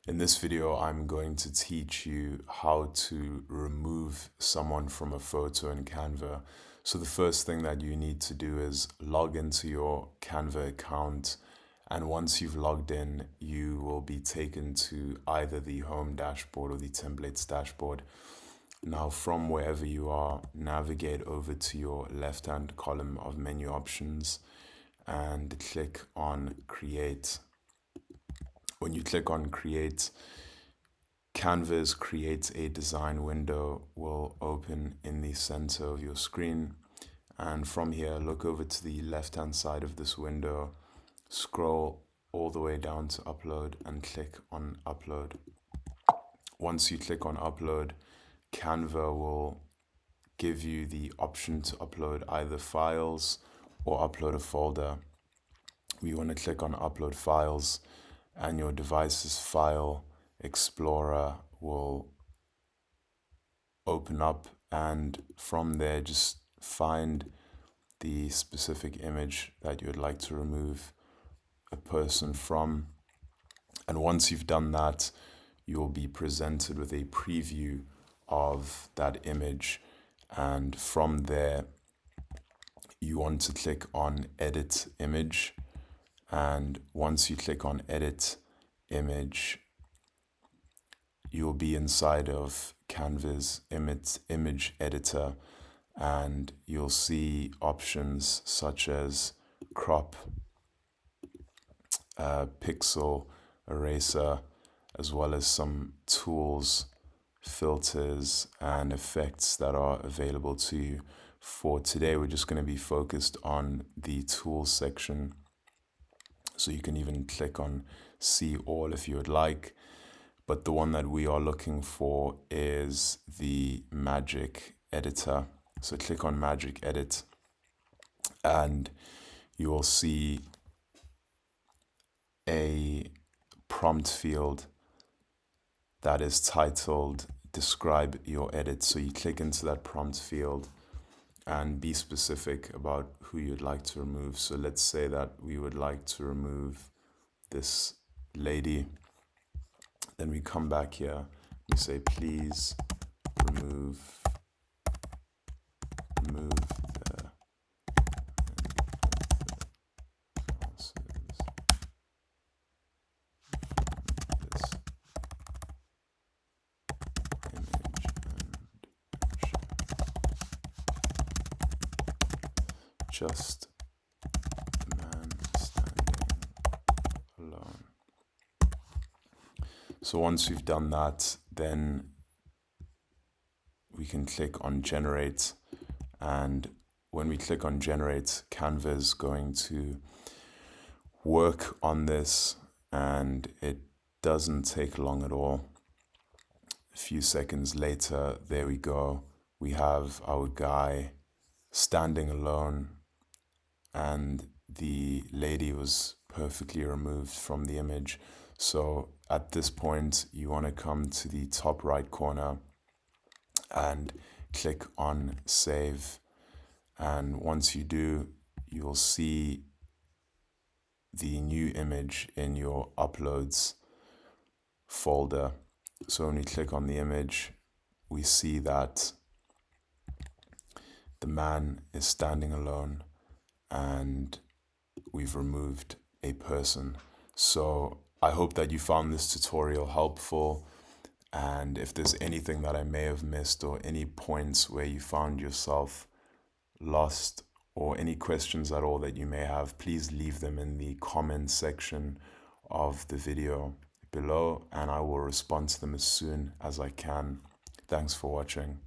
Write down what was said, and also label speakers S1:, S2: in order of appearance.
S1: In this video, I'm going to teach you how to remove someone from a photo in Canva. So the first thing that you need to do is log into your Canva account. And once you've logged in, you will be taken to either the home dashboard or the templates dashboard. Now, from wherever you are, navigate over to your left-hand column of menu options and click on Create. When you click on Create, Canva's Create a Design window will open in the center of your screen. And from here, look over to the left-hand side of this window, scroll all the way down to Upload and click on Upload. Once you click on Upload, Canva will give you the option to upload either files or upload a folder. We want to click on Upload Files, and your device's file explorer will open up, and from there just find the specific image that you would like to remove a person from. And once you've done that, you will be presented with a preview of that image, and from there you want to click on Edit Image. And once you click on Edit Image, you'll be inside of Canva's image editor, and you'll see options such as crop, pixel eraser, as well as some tools, filters, and effects that are available to you. For today, we're just going to be focused on the tools section. So you can even click on See All if you would like. But the one that we are looking for is the Magic Editor. So click on Magic Edit, and you will see a prompt field that is titled Describe Your Edit. So you click into that prompt field and be specific about who you'd like to remove. So let's say that we would like to remove this lady. Then we come back here, we say please remove the classes from this image and just the man standing alone. So once we've done that, then we can click on Generate. And when we click on Generate, Canva is going to work on this, and it doesn't take long at all. A few seconds later, there we go. We have our guy standing alone, and the lady was perfectly removed from the image. So at this point, you want to come to the top right corner and click on Save. And once you do, you'll see the new image in your Uploads folder. So when we click on the image, we see that the man is standing alone and we've removed a person. So I hope that you found this tutorial helpful, and if there's anything that I may have missed or any points where you found yourself lost or any questions at all that you may have, please leave them in the comment section of the video below, and I will respond to them as soon as I can. Thanks for watching.